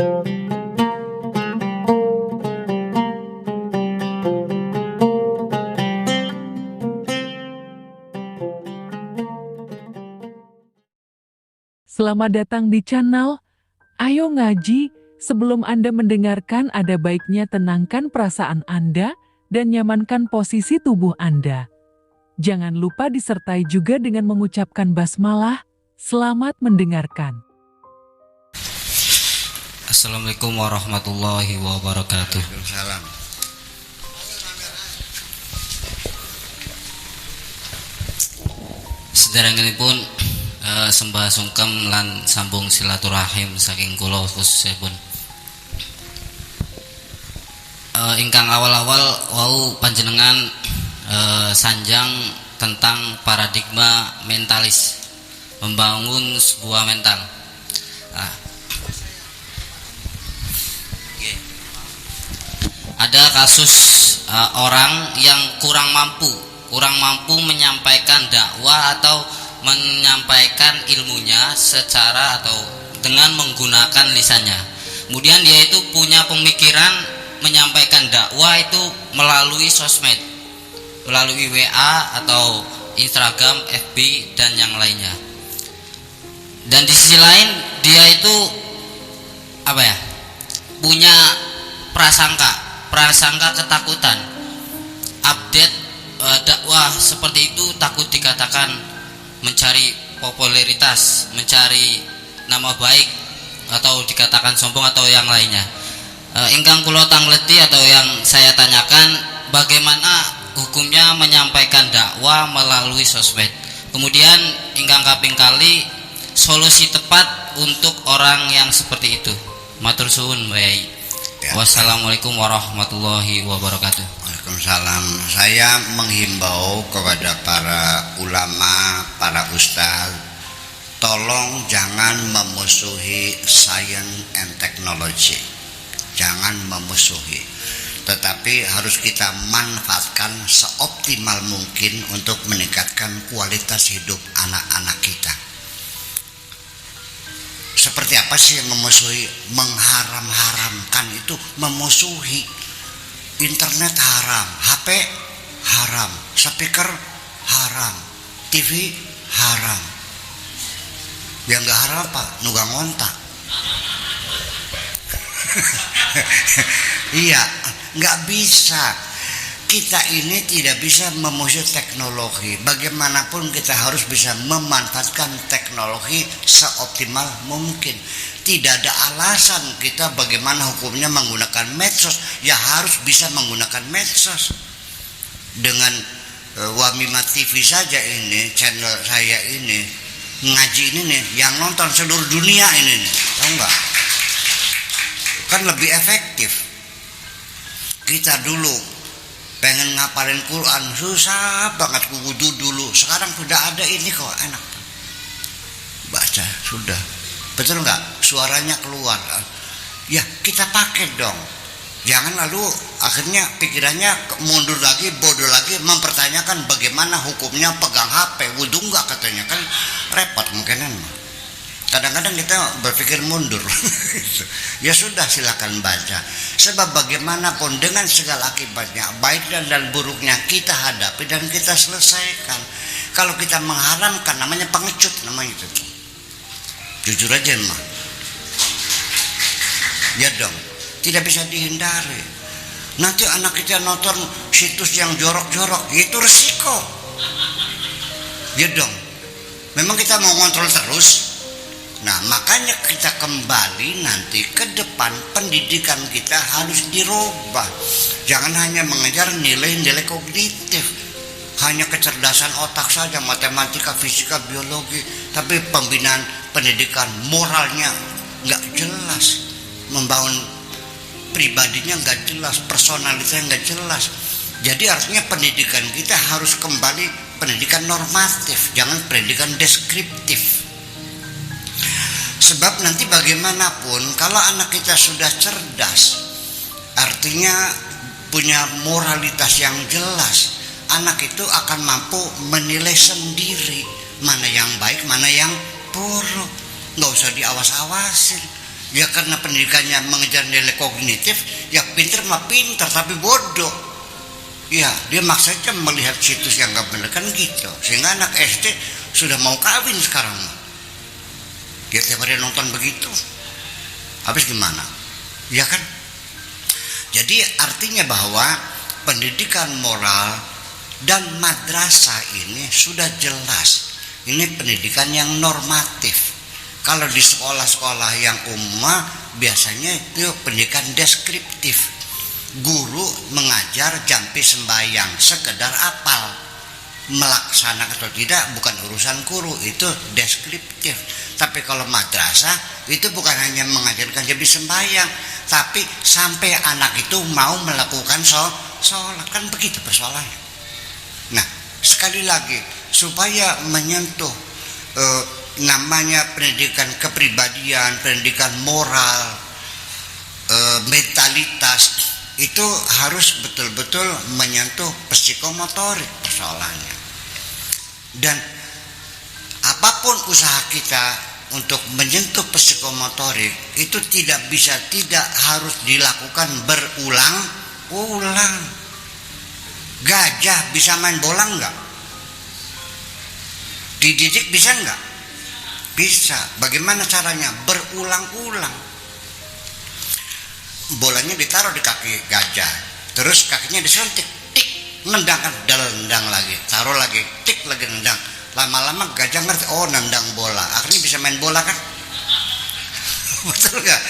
Selamat datang di channel Ayo Ngaji. Sebelum Anda mendengarkan, ada baiknya tenangkan perasaan Anda dan nyamankan posisi tubuh Anda. Jangan lupa disertai juga dengan mengucapkan basmalah. Selamat mendengarkan. Assalamualaikum warahmatullahi wabarakatuh. Salam. Sederengipun sembah sungkem lan sambung silaturahim saking kula khususipun. Ingkang awal-awal wau panjenengan sanjang tentang paradigma mentalis, membangun sebuah mental. Ada kasus orang yang kurang mampu menyampaikan dakwah atau menyampaikan ilmunya secara atau dengan menggunakan lisannya. Kemudian dia itu punya pemikiran menyampaikan dakwah itu melalui sosmed, melalui WA atau Instagram, FB dan yang lainnya. Dan di sisi lain dia itu punya prasangka ketakutan. Update dakwah seperti itu takut dikatakan mencari popularitas, mencari nama baik, atau dikatakan sombong atau yang lainnya. Ingkang kula tangleti atau yang saya tanyakan, bagaimana hukumnya menyampaikan dakwah melalui sosmed. Kemudian ingkang kaping kali, solusi tepat untuk orang yang seperti itu. Matur suwun baik. Wassalamualaikum warahmatullahi wabarakatuh. Waalaikumsalam. Saya menghimbau kepada para ulama, para ustaz, tolong jangan memusuhi science and technology. Jangan memusuhi, tetapi harus kita manfaatkan seoptimal mungkin untuk meningkatkan kualitas hidup anak-anak kita. Seperti apa sih yang memusuhi? Mengharam-haramkan itu memusuhi. Internet haram, HP haram, speaker haram, TV haram. Yang gak haram apa? Nugang ontak. Iya, gak bisa. Kita ini tidak bisa memusuhi teknologi. Bagaimanapun kita harus bisa memanfaatkan teknologi seoptimal mungkin. Tidak ada alasan kita bagaimana hukumnya menggunakan medsos. Ya harus bisa menggunakan medsos. Dengan Wamima TV saja ini, channel saya ini, ngaji ini nih, yang nonton seluruh dunia ini nih. Tahu nggak? Kan lebih efektif. Kita dulu pengen ngapalin Quran susah banget, wudu dulu. Sekarang sudah ada ini kok, enak baca sudah. Betul nggak? Suaranya keluar. Ya kita pakai dong. Jangan lalu akhirnya pikirannya mundur lagi, bodoh lagi, mempertanyakan bagaimana hukumnya pegang HP. Wudu nggak katanya, kan repot mungkinan. Kadang-kadang kita berpikir mundur. Ya sudah, silakan baca. Sebab bagaimanapun dengan segala akibatnya, baik dan buruknya kita hadapi dan kita selesaikan. Kalau kita mengharamkan, namanya pengecut namanya itu. Jujur aja mah. Ya dong, tidak bisa dihindari. Nanti anak kita nonton situs yang jorok-jorok, itu resiko. Ya dong. Memang kita mau kontrol terus. Nah, makanya kita kembali nanti ke depan, pendidikan kita harus dirubah. Jangan hanya mengejar nilai-nilai kognitif, hanya kecerdasan otak saja, matematika, fisika, biologi, tapi pembinaan pendidikan moralnya nggak jelas, membangun pribadinya nggak jelas, personalitasnya nggak jelas. Jadi artinya pendidikan kita harus kembali pendidikan normatif, jangan pendidikan deskriptif. Sebab nanti bagaimanapun kalau anak kita sudah cerdas, artinya punya moralitas yang jelas, anak itu akan mampu menilai sendiri mana yang baik, mana yang buruk. Nggak usah diawas-awasin. Ya karena pendidikannya mengejar nilai kognitif, ya pinter mah pinter tapi bodoh. Ya dia maksudnya melihat situs yang gak bener kan gitu. Sehingga anak SD sudah mau kawin sekarang. Dia tiap hari nonton begitu. Habis gimana? Ya kan? Jadi artinya bahwa pendidikan moral dan madrasah ini sudah jelas. Ini pendidikan yang normatif. Kalau di sekolah-sekolah yang umum biasanya itu pendidikan deskriptif. Guru mengajar jampi sembahyang, sekedar apal. Melaksanakan atau tidak bukan urusan guru, itu deskriptif. Tapi kalau madrasah itu bukan hanya mengajarkan jampi sembahyang, tapi sampai anak itu mau melakukan sholat, kan begitu persoalannya. Nah, sekali lagi supaya menyentuh namanya pendidikan kepribadian, pendidikan moral, mentalitas, itu harus betul-betul menyentuh psikomotorik persoalannya. Dan apapun usaha kita untuk menyentuh psikomotorik itu tidak harus dilakukan berulang-ulang. Gajah bisa main bola enggak? Dididik bisa enggak? Bisa. Bagaimana caranya? Berulang-ulang. Bolanya ditaruh di kaki gajah, terus kakinya disuntik, tik, nendang kan, nendang lagi, taruh lagi, tik lagi nendang. Lama-lama gajah ngerti, oh nendang bola, akhirnya bisa main bola kan? Betul nggak?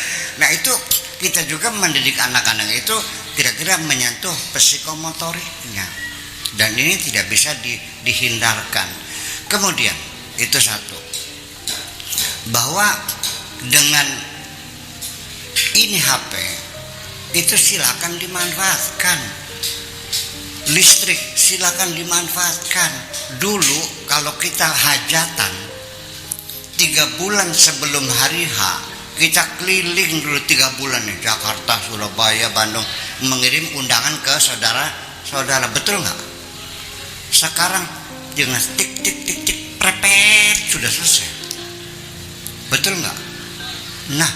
Nah itu kita juga mendidik anak-anak itu kira-kira menyentuh psikomotoriknya, dan ini tidak bisa dihindarkan. Kemudian itu satu, bahwa dengan ini HP itu silakan dimanfaatkan, listrik silakan dimanfaatkan. Dulu kalau kita hajatan 3 bulan sebelum hari H, kita keliling dulu 3 bulan nih, Jakarta, Surabaya, Bandung, mengirim undangan ke saudara-saudara. Betul nggak? Sekarang dengan tik tik tik tik prepet sudah selesai. Betul nggak? Nah,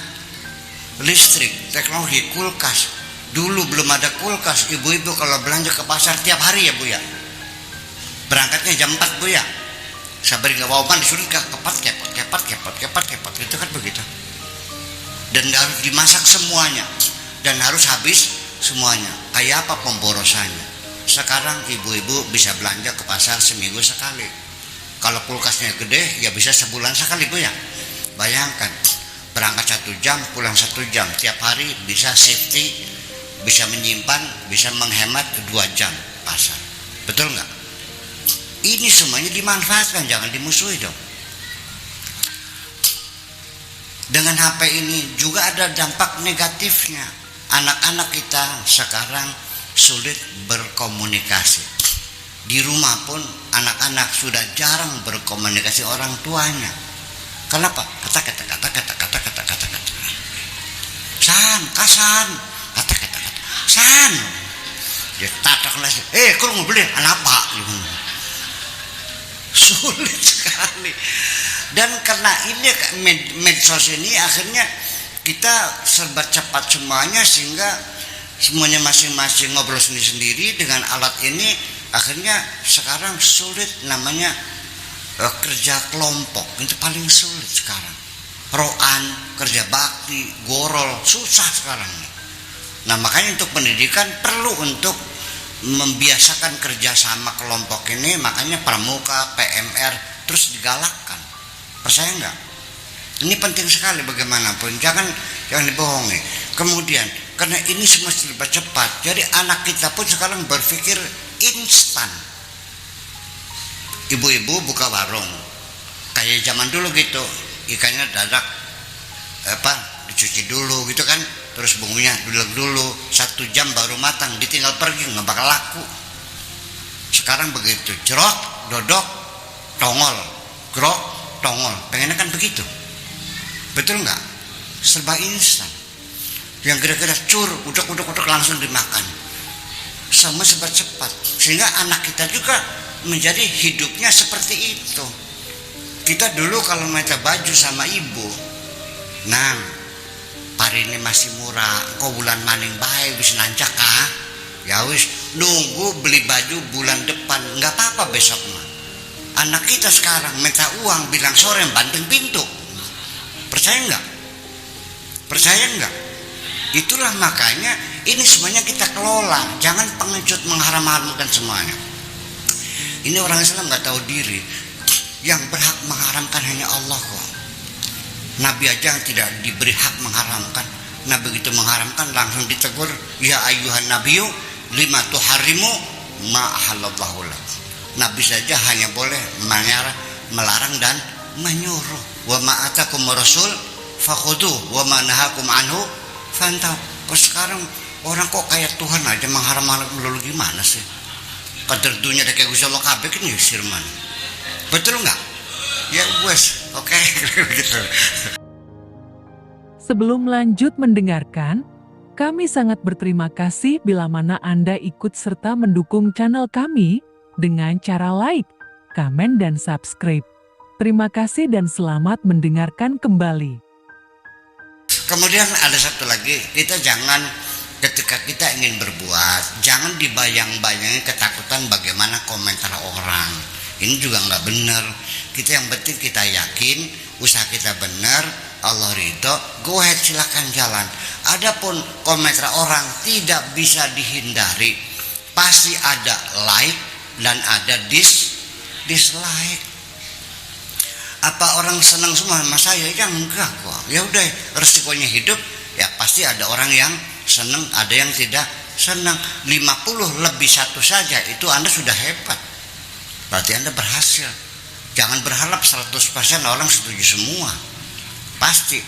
listrik, teknologi, kulkas. Dulu belum ada kulkas, ibu-ibu kalau belanja ke pasar tiap hari ya Bu ya. Berangkatnya jam 4 Bu ya. Sabar nggak wawan disuruh kepat itu kan begitu. Dan harus dimasak semuanya dan harus habis semuanya. Kayak apa pemborosannya? Sekarang ibu-ibu bisa belanja ke pasar seminggu sekali. Kalau kulkasnya gede ya bisa sebulan sekali Bu ya. Bayangkan, berangkat 1 jam, pulang 1 jam, tiap hari bisa safety, bisa menyimpan, bisa menghemat 2 jam pasar. Betul nggak? Ini semuanya dimanfaatkan, jangan dimusuhi dong. Dengan HP ini juga ada dampak negatifnya. Anak-anak kita sekarang sulit berkomunikasi. Di rumah pun anak-anak sudah jarang berkomunikasi orang tuanya. Kenapa? Kata. Kasan. Kata. San. Dia tatak lagi. Kau mau beli apa? Sulit sekali. Dan karena ini medsos ini akhirnya kita serba cepat semuanya, sehingga semuanya masing-masing ngobrol sendiri-sendiri dengan alat ini. Akhirnya sekarang sulit namanya kerja kelompok, itu paling sulit sekarang. Roan, kerja bakti, gorol, susah sekarang. Nah makanya untuk pendidikan perlu untuk membiasakan kerjasama kelompok ini. Makanya pramuka, PMR terus digalakkan. Percaya nggak? Ini penting sekali bagaimanapun, jangan dibohongi. Kemudian karena ini semua serba cepat, jadi anak kita pun sekarang berpikir instan. Ibu-ibu buka warung kayak zaman dulu gitu, ikannya dadak dicuci dulu gitu kan, terus bumbunya dulu 1 jam baru matang, ditinggal pergi nggak bakal laku. Sekarang begitu, jerok, dodok, tongol, grok, tongol, pengennya kan begitu. Betul nggak? Serba instan. Yang kira-kira cur, uduk langsung dimakan. Sama serba cepat, sehingga anak kita juga menjadi hidupnya seperti itu. Kita dulu kalau minta baju sama ibu, nah Parini masih murah, kau bulan maning bae wis nancak kah? Ya wis nunggu beli baju bulan depan, nggak apa-apa besok mah. Anak kita sekarang minta uang bilang sore banting pintu. Percaya nggak? Percaya nggak? Itulah makanya ini semuanya kita kelola, jangan pengecut mengharam-haramkan semuanya. Ini orang Islam nggak tahu diri, yang berhak mengharamkan hanya Allah kok. Nabi aja yang tidak diberi hak mengharamkan. Nah begitu mengharamkan langsung ditegur, ya ayyuhan nabiyyu lima tuharrimu ma ahallallahu lak. Nabi saja hanya boleh melarang dan menyuruh. Wa ma atakum rasul fakhudhu wa ma nahakum anhu fantahu. Kok sekarang orang kok kayak Tuhan aja mengharam-haram dulu, gimana sih? Kader dunia ada kayak Gusti Allah kabeh kan ya sirman. Betul enggak? Ya wes, oke. Gitu. Sebelum lanjut mendengarkan, kami sangat berterima kasih bila mana Anda ikut serta mendukung channel kami dengan cara like, komen, dan subscribe. Terima kasih dan selamat mendengarkan kembali. Kemudian ada satu lagi, kita jangan ketika kita ingin berbuat, jangan dibayang-bayangi ketakutan bagaimana komentar orang. Ini juga nggak benar. Kita yang penting kita yakin usaha kita benar, Allah ridho, go ahead, silakan jalan. Adapun komentar orang tidak bisa dihindari, pasti ada like dan ada dislike. Apa orang senang semua sama saya? Ya enggak kok. Ya udah, resikonya hidup, ya pasti ada orang yang senang, ada yang tidak senang. 50 lebih 1 saja itu Anda sudah hebat. Berarti Anda berhasil. Jangan berharap 100% orang setuju semua. Pasti.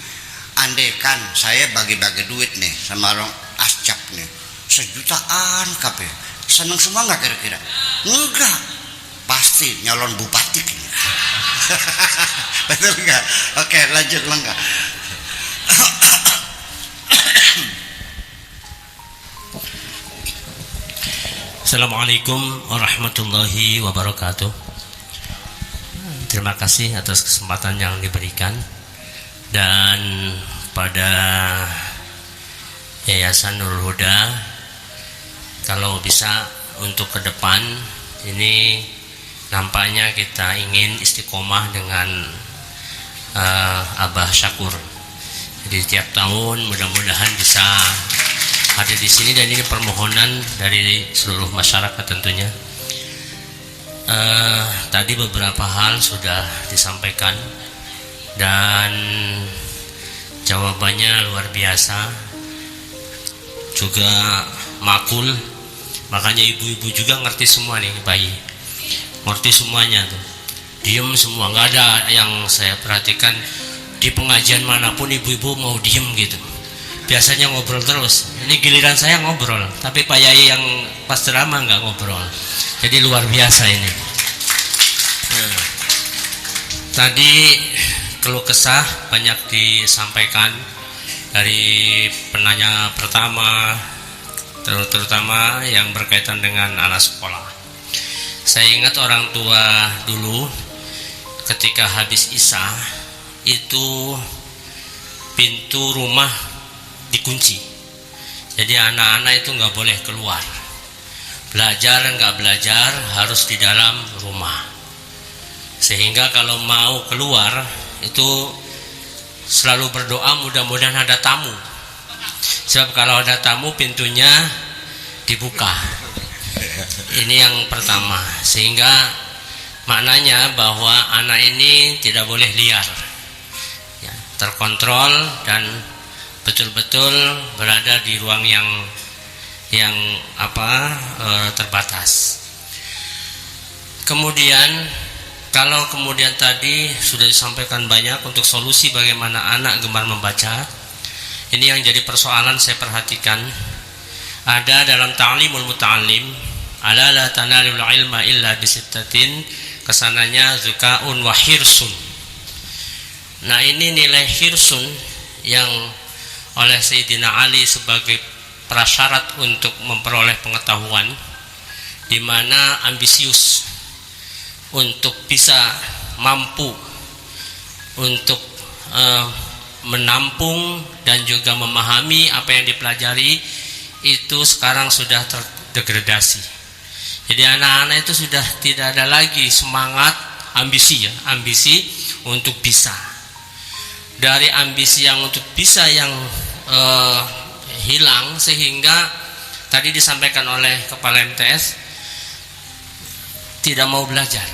Andaikan saya bagi-bagi duit nih sama orang ascap nih, 1 jutaan kabeh, seneng semua nggak kira-kira? Enggak. Pasti nyalon bupati. Betul nggak? Oke, lanjut enggak? Assalamualaikum warahmatullahi wabarakatuh. Terima kasih atas kesempatan yang diberikan, dan pada Yayasan Nurul Huda, kalau bisa untuk ke depan ini nampaknya kita ingin istiqomah dengan Abah Syakur. Jadi tiap tahun mudah-mudahan bisa hadir di sini, dan ini permohonan dari seluruh masyarakat tentunya. Tadi beberapa hal sudah disampaikan dan jawabannya luar biasa, juga makul. Makanya ibu-ibu juga ngerti semua nih, bayi ngerti semuanya tuh, diem semua, nggak ada yang saya perhatikan di pengajian manapun ibu-ibu mau diem gitu. Biasanya ngobrol terus. Ini giliran saya ngobrol, tapi Pak Yai yang pas ceramah nggak ngobrol. Jadi luar biasa ini. Tadi keluh kesah banyak disampaikan dari penanya pertama, terutama yang berkaitan dengan anak sekolah. Saya ingat orang tua dulu ketika habis Isya itu pintu rumah dikunci. Jadi anak-anak itu nggak boleh keluar. Belajar nggak belajar harus di dalam rumah. Sehingga kalau mau keluar itu selalu berdoa mudah-mudahan ada tamu. Sebab kalau ada tamu pintunya dibuka. Ini yang pertama. Sehingga maknanya bahwa anak ini tidak boleh liar, ya, terkontrol dan betul-betul berada di ruang yang terbatas. Kemudian kalau kemudian tadi sudah disampaikan banyak untuk solusi bagaimana anak gemar membaca, ini yang jadi persoalan saya perhatikan. Ada dalam ta'limul muta'allim, ala la tanalul ilma illa bisittatin, kesananya zukaun wa hirsun. Nah ini nilai hirsun yang oleh Sayyidina Ali sebagai prasyarat untuk memperoleh pengetahuan, di mana ambisius untuk bisa mampu untuk menampung dan juga memahami apa yang dipelajari itu sekarang sudah terdegradasi. Jadi anak-anak itu sudah tidak ada lagi semangat ambisi untuk bisa. Dari ambisi yang untuk bisa yang hilang, sehingga tadi disampaikan oleh Kepala MTS tidak mau belajar.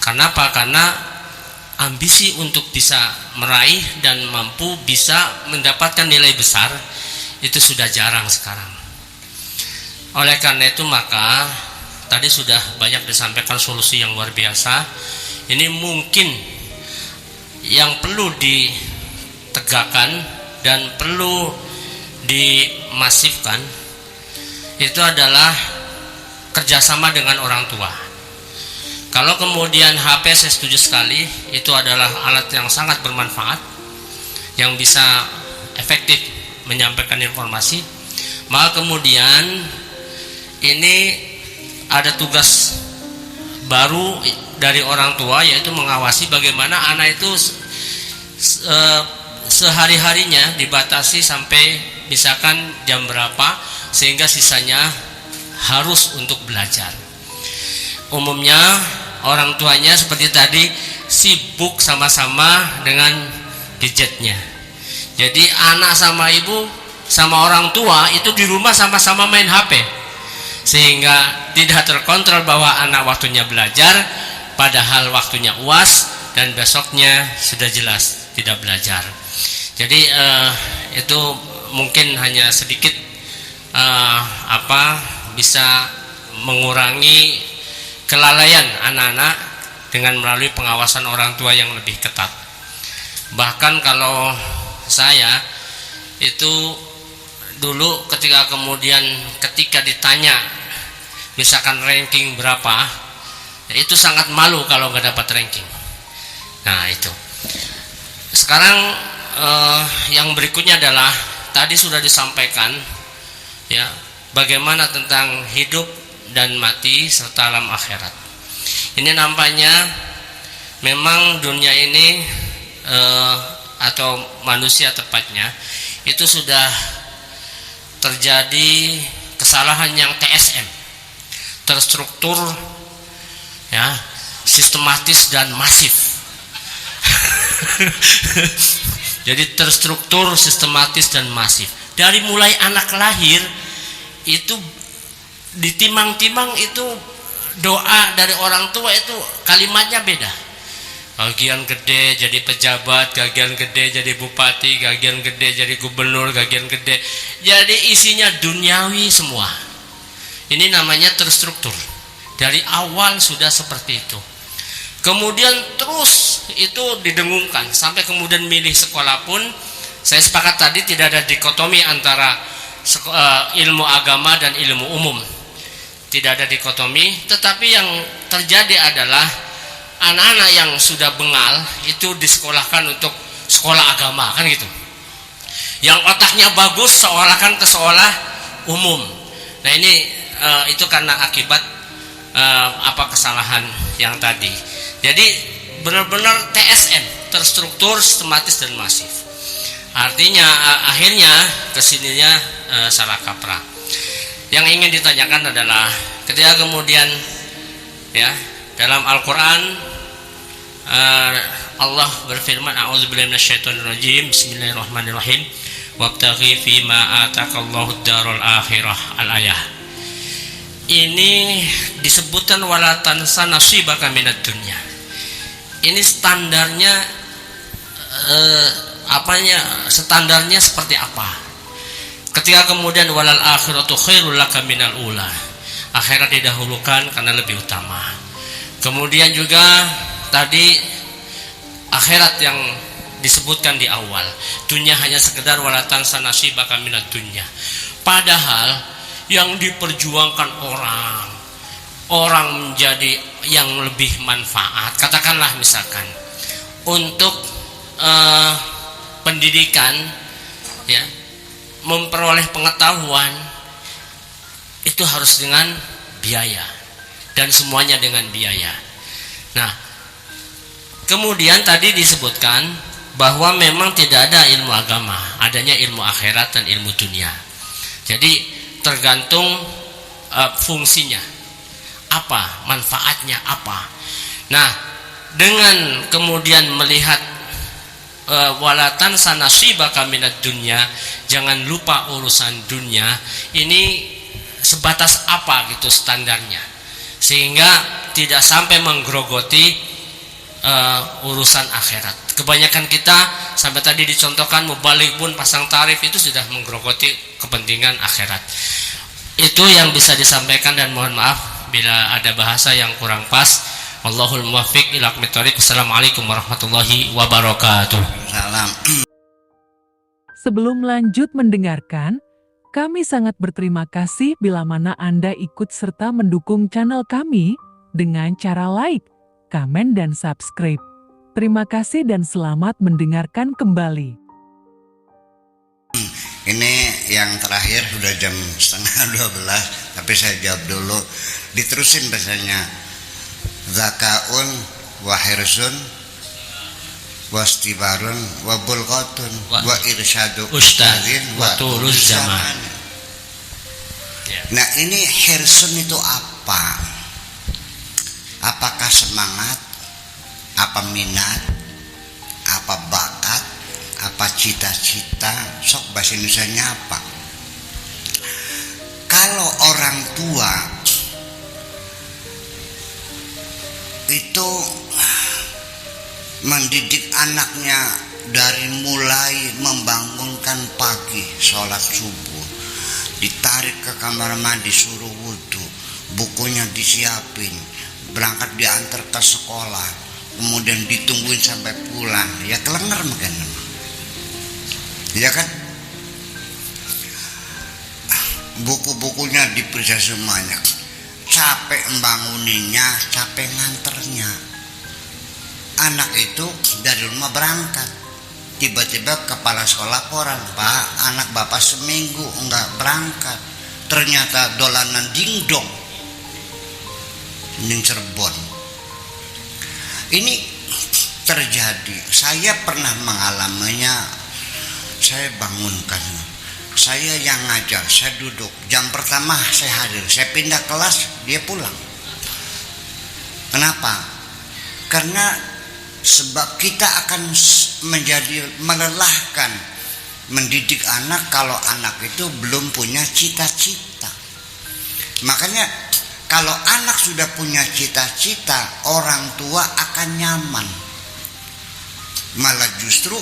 Kenapa? Karena ambisi untuk bisa meraih dan mampu bisa mendapatkan nilai besar itu sudah jarang sekarang. Oleh karena itu maka tadi sudah banyak disampaikan solusi yang luar biasa. Ini mungkin yang perlu ditegakkan dan perlu dimasifkan itu adalah kerjasama dengan orang tua. Kalau kemudian HP, saya setuju sekali, itu adalah alat yang sangat bermanfaat, yang bisa efektif menyampaikan informasi. Maka kemudian ini ada tugas baru dari orang tua, yaitu mengawasi bagaimana anak itu sehari-harinya dibatasi sampai misalkan jam berapa, sehingga sisanya harus untuk belajar. Umumnya orang tuanya seperti tadi sibuk sama-sama dengan gadgetnya. Jadi anak sama ibu sama orang tua itu di rumah sama-sama main HP, sehingga tidak terkontrol bahwa anak waktunya belajar padahal waktunya UAS dan besoknya sudah jelas tidak belajar. Jadi itu mungkin hanya sedikit bisa mengurangi kelalaian anak-anak dengan melalui pengawasan orang tua yang lebih ketat. Bahkan kalau saya itu dulu ketika ditanya misalkan ranking berapa, itu sangat malu kalau nggak dapat ranking. Nah itu. Sekarang yang berikutnya adalah tadi sudah disampaikan ya, bagaimana tentang hidup dan mati serta alam akhirat. Ini nampaknya memang dunia ini atau manusia tepatnya itu sudah terjadi kesalahan yang TSM, terstruktur ya, sistematis dan masif. Jadi terstruktur, sistematis dan masif. Dari mulai anak lahir itu ditimang-timang, itu doa dari orang tua itu kalimatnya beda. Gagian gede jadi pejabat, gagian gede jadi bupati, gagian gede jadi gubernur, gagian gede. Jadi isinya duniawi semua. Ini namanya terstruktur. Dari awal sudah seperti itu. Kemudian terus itu didengungkan sampai kemudian milih sekolah pun, saya sepakat tadi tidak ada dikotomi antara ilmu agama dan ilmu umum. Tidak ada dikotomi, tetapi yang terjadi adalah anak-anak yang sudah bengal itu disekolahkan untuk sekolah agama, kan gitu. Yang otaknya bagus sekolahkan ke sekolah umum. Nah ini itu karena akibat kesalahan yang tadi. Jadi benar-benar TSM, terstruktur, sistematis dan masif. Artinya akhirnya kesininya salah kaprah. Yang ingin ditanyakan adalah ketika kemudian ya dalam Al-Quran Allah berfirman, a'udzubillahi minasyaitonirrajim, bismillahirrahmanirrahim, wabtaghi fima atakallahu darul akhirah, al-ayah. Ini disebutkan wala tansa nasibaka minad dunya. Ini standarnya standarnya seperti apa? Ketika kemudian walal akhiratu khairul laka minal ula, akhirat didahulukan karena lebih utama. Kemudian juga tadi akhirat yang disebutkan di awal, dunia hanya sekedar walatan sanasibaka minad dunya. Padahal yang diperjuangkan orang menjadi yang lebih manfaat, katakanlah misalkan untuk pendidikan ya, memperoleh pengetahuan itu harus dengan biaya dan semuanya dengan biaya. Nah kemudian tadi disebutkan bahwa memang tidak ada ilmu agama, adanya ilmu akhirat dan ilmu dunia. Jadi tergantung fungsinya apa, manfaatnya apa. Nah, dengan kemudian melihat walatan sanasibaka minad dunya, jangan lupa urusan dunia ini sebatas apa gitu standarnya, sehingga tidak sampai menggerogoti urusan akhirat. Kebanyakan kita sampai tadi dicontohkan mubalik pun pasang tarif itu sudah menggerogoti kepentingan akhirat. Itu yang bisa disampaikan, dan mohon maaf bila ada bahasa yang kurang pas. Wallahul muwaffiq ila aqwamit thoriq. Wassalamualaikum warahmatullahi wabarakatuh. Salam. Sebelum lanjut mendengarkan, kami sangat berterima kasih bila mana Anda ikut serta mendukung channel kami dengan cara like, komen, dan subscribe. Terima kasih dan selamat mendengarkan kembali. Ini yang terakhir sudah jam 11:30, tapi saya jawab dulu. Diterusin bahasanya. Zakaun wa hirsun wastibarun wa bulqatun wa irsyadu ustadzin wa tuluz zaman. Nah, ini hirsun itu apa? Apakah semangat, apa minat, apa bakat, apa cita-cita? Sok bahasa Indonesianya apa? Kalau orang tua itu mendidik anaknya dari mulai membangunkan pagi, sholat subuh, ditarik ke kamar mandi, suruh wudhu, bukunya disiapin, berangkat diantar ke sekolah, kemudian ditungguin sampai pulang, ya kelenger mungkin, ya kan? Buku-bukunya diperiksa semuanya. Capek membanguninya, capek nganternya. Anak itu dari rumah berangkat, tiba-tiba kepala sekolah laporan, Pak, anak bapak seminggu enggak berangkat. Ternyata dolanan dingdong di Cirebon. Ini terjadi. Saya pernah mengalaminya. Saya bangunkan. Saya yang ngajar, saya duduk. Jam pertama saya hadir, saya pindah kelas, dia pulang. Kenapa? Karena sebab kita akan menjadi melelahkan mendidik anak kalau anak itu belum punya cita-cita. Makanya kalau anak sudah punya cita-cita, orang tua akan nyaman. Malah justru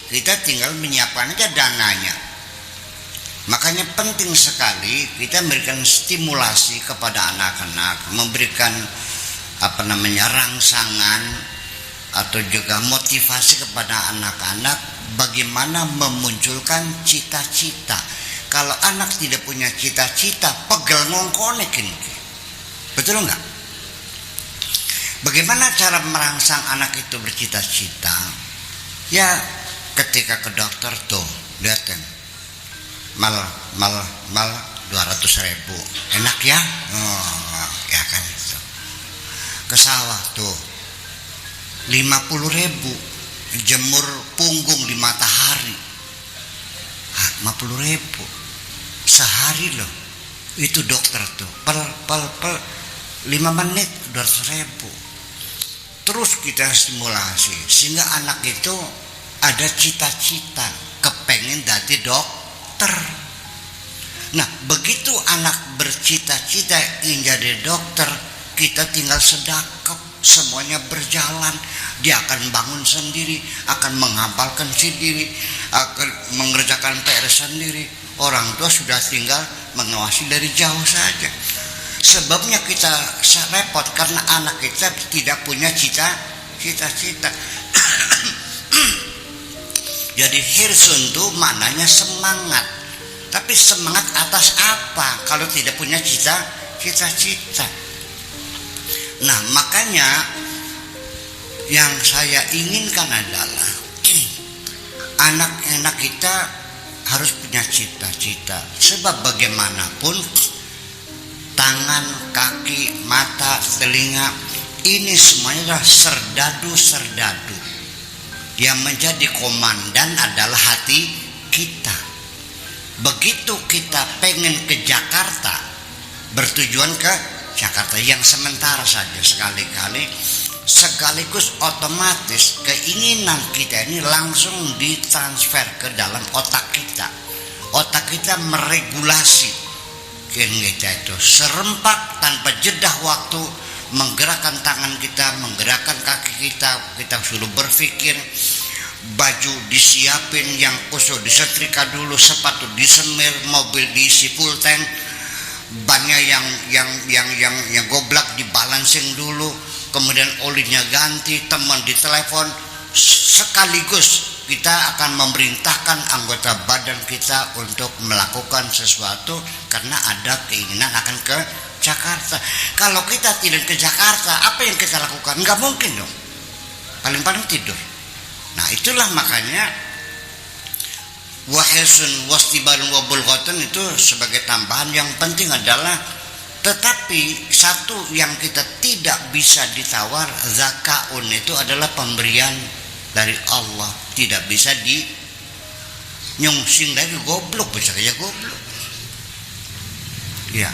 kita tinggal menyiapkan aja dananya. Makanya penting sekali kita memberikan stimulasi kepada anak-anak, memberikan rangsangan atau juga motivasi kepada anak-anak bagaimana memunculkan cita-cita. Kalau anak tidak punya cita-cita, pegel ngongkonekin. Betul enggak? Bagaimana cara merangsang anak itu bercita-cita? Ya, ketika ke dokter tuh, lihat kan. Mal 200.000 enak ya, oh, ya kan itu. Ke sawah tuh 50.000 jemur punggung di matahari, 50.000 sehari loh. Itu dokter tuh pel 5 menit 200.000. Terus kita stimulasi sehingga anak itu ada cita-cita, kepengen jadi dokter. Nah, begitu anak bercita-cita ingin jadi dokter, kita tinggal sedekap, semuanya berjalan. Dia akan bangun sendiri, akan menghafalkan sendiri, akan mengerjakan PR sendiri. Orang tua sudah tinggal mengawasi dari jauh saja. Sebabnya kita repot karena anak kita tidak punya cita-cita. Jadi hirsun itu maknanya semangat. Tapi semangat atas apa kalau tidak punya cita-cita? Nah, makanya yang saya inginkan adalah anak-anak kita harus punya cita-cita. Sebab bagaimanapun tangan, kaki, mata, telinga ini semuanya adalah serdadu-serdadu. Yang menjadi komandan adalah hati kita. Begitu kita pengen ke Jakarta, bertujuan ke Jakarta yang sementara saja, sekaligus otomatis keinginan kita ini langsung ditransfer ke dalam otak kita. Otak kita meregulasi keinginan kita itu serempak tanpa jeda waktu, menggerakkan tangan kita, menggerakkan kaki kita. Kita suruh berpikir, baju disiapin yang khusus, disetrika dulu, sepatu disemir, mobil diisi full tank, bannya yang goblak dibalancing dulu, kemudian olinya ganti, teman ditelepon. Sekaligus kita akan memerintahkan anggota badan kita untuk melakukan sesuatu karena ada keinginan akan ke Jakarta. Kalau kita tidak ke Jakarta, apa yang kita lakukan? Nggak mungkin dong. Paling-paling tidur. Nah, itulah makanya wahisun wastibarun wabulghatan itu sebagai tambahan yang penting adalah, tetapi satu yang kita tidak bisa ditawar, zakaun itu adalah pemberian dari Allah, tidak bisa dinyungsing dari goblok, bisa saja goblok. Ya.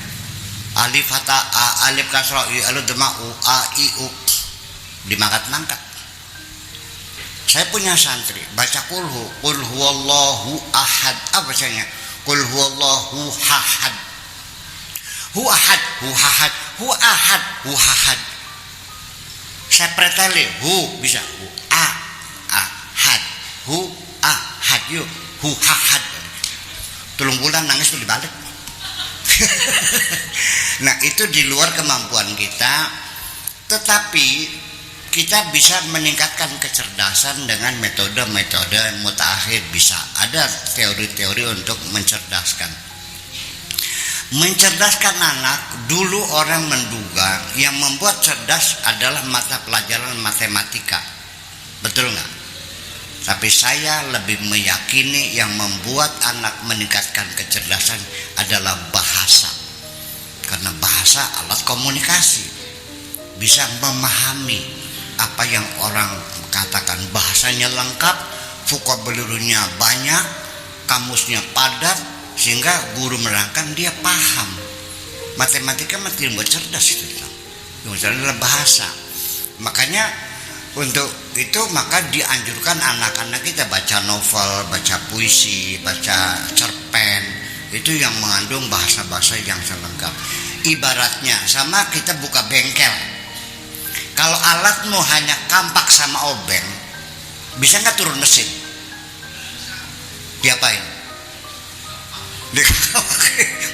Alif hata a, alif kasra i, alif dema u, a i u, dimangkat-mangkat. Saya punya santri baca qul huwallahu ahad, apa bacanya? Qul huwallahu ahad. Hu ahad, hu ahad, hu ahad, hu ahad. Saya preteli, hu bisa, hu ahad, hu ahad, yuk, hu ahad. Tulung bulan nangis tuh dibalik. Nah, itu di luar kemampuan kita, tetapi kita bisa meningkatkan kecerdasan dengan metode-metode mutakhir. Bisa ada teori-teori untuk mencerdaskan anak. Dulu orang menduga yang membuat cerdas adalah mata pelajaran matematika, betul nggak? Tapi saya lebih meyakini yang membuat anak meningkatkan kecerdasan adalah bahasa. Karena bahasa alat komunikasi, bisa memahami apa yang orang katakan, bahasanya lengkap, vokabularinya banyak, kamusnya padat, sehingga guru menerangkan dia paham. Matematika mesti membuat cerdas itu. Yang adalah bahasa. Makanya untuk itu maka dianjurkan anak-anak kita baca novel, baca puisi, baca cerpen, itu yang mengandung bahasa-bahasa yang lengkap. Ibaratnya sama kita buka bengkel. Kalau alatmu hanya kampak sama obeng, bisa nggak turun mesin? Diapain?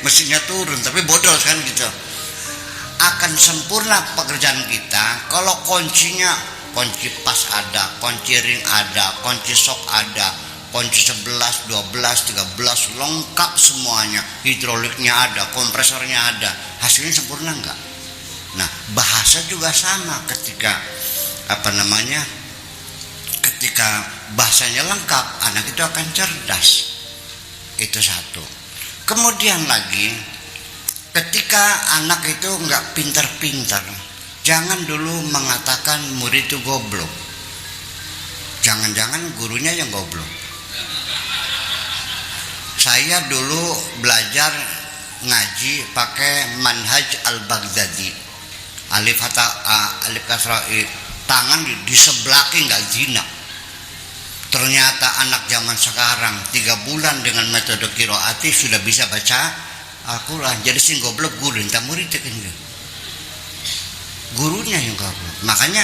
Mesinnya turun, tapi bodol kan gitu. Akan sempurna pekerjaan kita kalau kuncinya, kunci pas ada, kunci ring ada, kunci sok ada, kunci 11, 12, 13 lengkap semuanya, hidroliknya ada, kompresornya ada, hasilnya sempurna enggak? Nah, bahasa juga sama, ketika ketika bahasanya lengkap, anak itu akan cerdas. Itu satu. Kemudian lagi, ketika anak itu enggak pintar-pintar, jangan dulu mengatakan murid itu goblok. Jangan-jangan gurunya yang goblok. Saya dulu belajar ngaji pakai manhaj al-Baghdadi. Alif hata a, alif kasra i, tangan disebelakin nggak zina. Ternyata anak zaman sekarang 3 bulan dengan metode qiraati sudah bisa baca Al-Quran. Jadi sing goblok guru, entah murid kan gurunya yang goblok. Makanya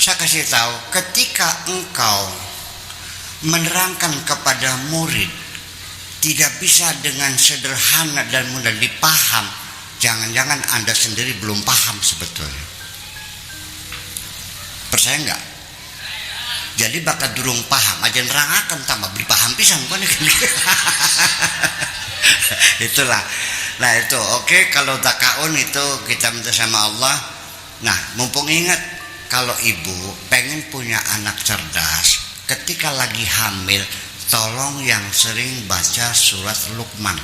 saya kasih tahu, ketika engkau menerangkan kepada murid tidak bisa dengan sederhana dan mudah dipaham, jangan-jangan Anda sendiri belum paham sebetulnya. Percaya enggak? Jadi bakal durung paham aja nerangakan tambah beli paham pisang kan. Itulah. Nah itu oke, kalau takaun itu kita minta sama Allah. Nah, mumpung ingat, kalau ibu pengen punya anak cerdas, ketika lagi hamil, tolong yang sering baca surat Luqman.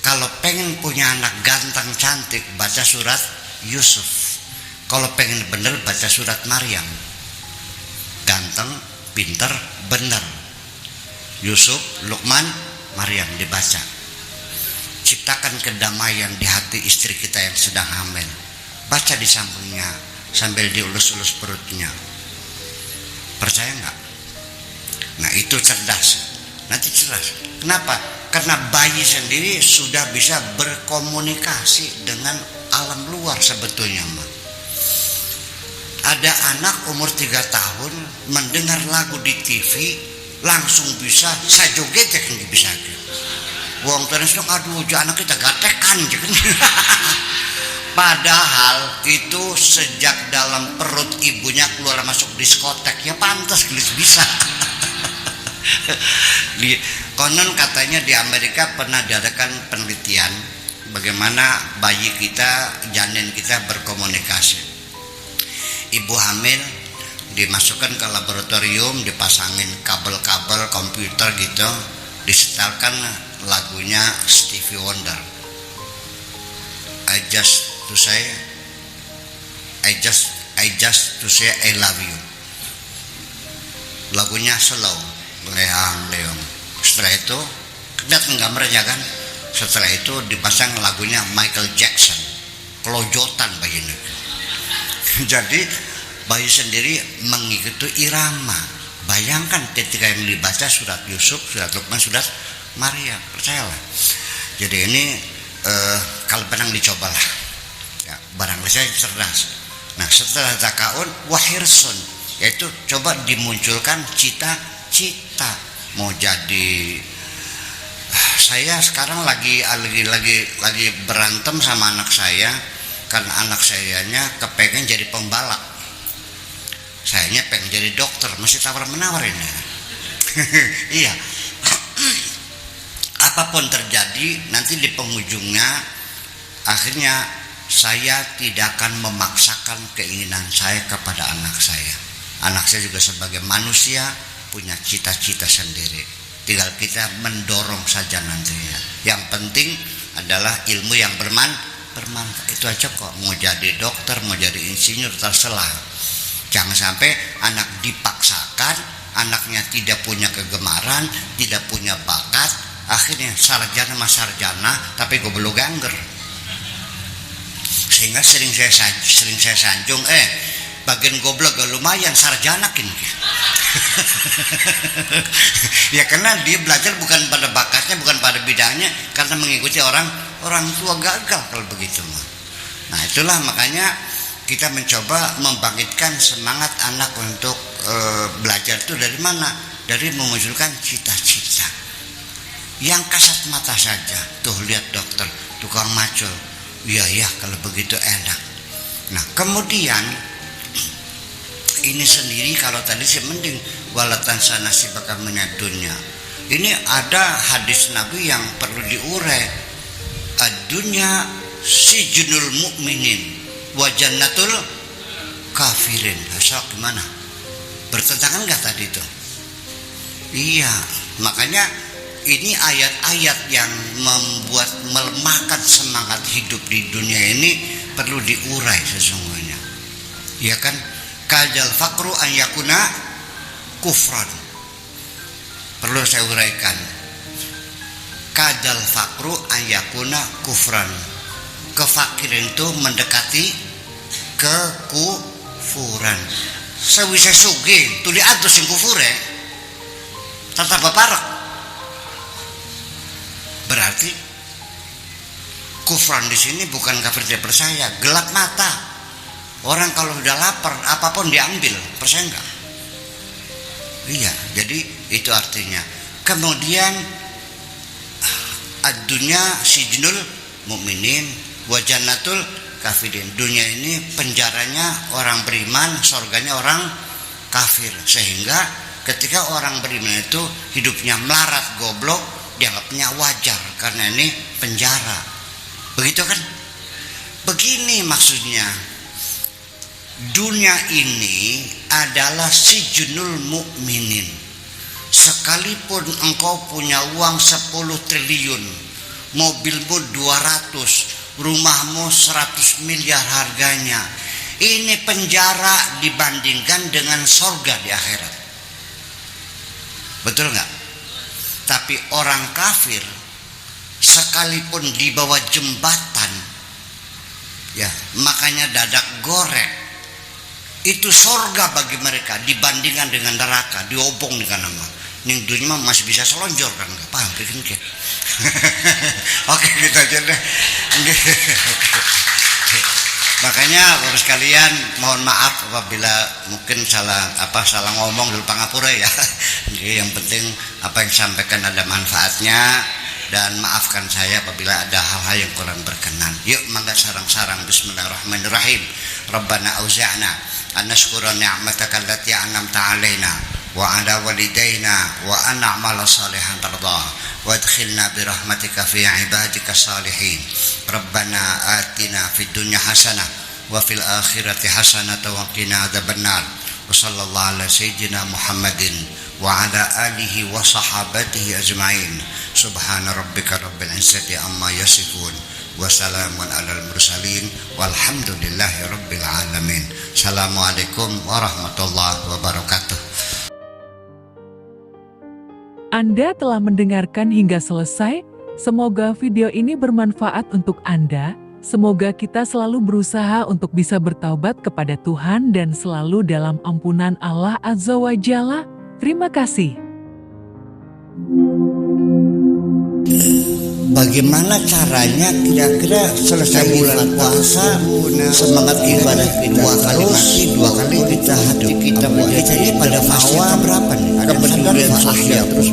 Kalau pengen punya anak ganteng cantik, baca surat Yusuf. Kalau pengen bener, baca surat Maryam. ganteng, pinter, bener. Yusuf, Luqman, Maryam dibaca. Ciptakan kedamaian di hati istri kita yang sedang hamil. Baca di sampingnya sambil diulus-ulus perutnya. Percaya nggak? Nah itu cerdas. Nanti cerdas. Kenapa? Karena bayi sendiri sudah bisa berkomunikasi dengan alam luar sebetulnya mah. Ada anak umur 3 tahun mendengar lagu di TV langsung bisa saya joget yang bisa. Wong terus aduh anak kita gatekan padahal itu sejak dalam perut ibunya keluar masuk diskotek ya pantas bisa. Konon katanya di Amerika pernah diadakan penelitian bagaimana bayi kita, janin kita berkomunikasi. Ibu hamil dimasukkan ke laboratorium, dipasangin kabel-kabel komputer gitu, disetelkan lagunya Stevie Wonder. I just to say I love you. Lagunya slow, leang-leong. Setelah itu lihat gambarnya kan. Setelah itu dipasang lagunya Michael Jackson, kelojotan bayi ini. Jadi bayi sendiri mengikuti irama. Bayangkan ketika yang dibaca surat Yusuf, surat Luqman, surat Maryam, percayalah. Jadi ini kalau pernah dicobalah, ya, barangkali saya cerdas. Nah setelah zakaun wahirsun, yaitu coba dimunculkan cita-cita mau jadi. Saya sekarang lagi berantem sama anak saya karena anak sayanya kepengen jadi pembalap. Sayanya pengen jadi dokter, masih tawar-menawar ini. Iya. Apapun terjadi nanti di penghujungnya akhirnya saya tidak akan memaksakan keinginan saya kepada anak saya. Anak saya juga sebagai manusia punya cita-cita sendiri. Tinggal kita mendorong saja nantinya. Yang penting adalah ilmu yang bermanfaat. Itu aja kok. Mau jadi dokter, mau jadi insinyur, terserah. Jangan sampai anak dipaksakan, anaknya tidak punya kegemaran, tidak punya bakat, akhirnya sarjana mas sarjana tapi goblok gangger. Sehingga sering saya sanjung, bagian goblok gak lumayan sarjana kini. Ya karena dia belajar bukan pada bakatnya, bukan pada bidangnya, karena mengikuti orang tua gagal kalau begitu. Nah itulah makanya kita mencoba membangkitkan semangat anak untuk belajar itu dari mana? Dari memunculkan cita-cita yang kasat mata saja. Tuh lihat dokter, tukang macul, iya kalau begitu enak. Nah kemudian ini sendiri kalau tadi sih mending walatan sanasi bakal menyadunya. Ini ada hadis Nabi yang perlu diurai. Ad-dunya sijnul mu'minin wa jannatul kafirin. Asal gimana? Bertentangan nggak tadi itu? Iya, makanya ini ayat-ayat yang membuat melemahkan semangat hidup di dunia ini perlu diurai sesungguhnya. Ya kan? Kajal fakru an yakuna kufran. Perlu saya uraikan. Kajal fakru an yakuna kufran. Kefakiran itu mendekati kekufuran. Sewise sugih tuli atus sing kufure tetap baparek. Berarti kufran di sini bukan kafir tidak percaya, gelap mata. Orang kalau udah lapar apapun diambil, percaya enggak? Iya, jadi itu artinya. Kemudian ad-dunya sijnul mu'minin wa jannatul kafirin. Dunia ini penjaranya orang beriman, surganya orang kafir. Sehingga ketika orang beriman itu hidupnya melarat, goblok, dianggapnya wajar karena ini penjara. Begitu kan? Begini maksudnya. Dunia ini adalah sijnul mukminin. Sekalipun engkau punya uang 10 triliun, mobilmu 200, rumahmu 100 miliar harganya, ini penjara dibandingkan dengan surga di akhirat. Betul nggak? Tapi orang kafir sekalipun di bawah jembatan, ya makanya dadak goreng itu sorga bagi mereka dibandingkan dengan neraka, diobong dengan nama. Ning dunia masih bisa selonjor kan, nggak paham bikin ke. Oke, gitu aja deh. Makanya Bapak sekalian, mohon maaf apabila mungkin salah ngomong dulu pangapura ya. Yang penting apa yang disampaikan ada manfaatnya, dan maafkan saya apabila ada hal-hal yang kurang berkenan. Yuk mangga sarang-sarang. Bismillahirrahmanirrahim. Rabbana auzi'na an nashkura ni'mataka allati an'amta 'alaina wa 'ala walidayna wa an na'mala salihan tardah wa adkhilna bi rahmatika fi 'ibadika salihin. Rabbana atina fid dunya hasanah wa fil akhirati hasanah wa qina adzabannar. Wa sallallahu ala sayyidina Muhammadin wa ala alihi wa sahabatihi ajma'in. Subhana rabbika rabbil izzati amma yasifun wa salamun alal mursalin walhamdulillahi rabbil alamin. Assalamualaikum warahmatullahi wabarakatuh. Anda telah mendengarkan hingga selesai. Semoga video ini bermanfaat untuk Anda. Semoga kita selalu berusaha untuk bisa bertaubat kepada Tuhan dan selalu dalam ampunan Allah Azza wa Jalla. Terima kasih. Bagaimana caranya kira-kira selesai bulan puasa, semangat ibadah dua kali kita hati kita menjadi pada fase berapa nih? Ada penelusuran sosial terus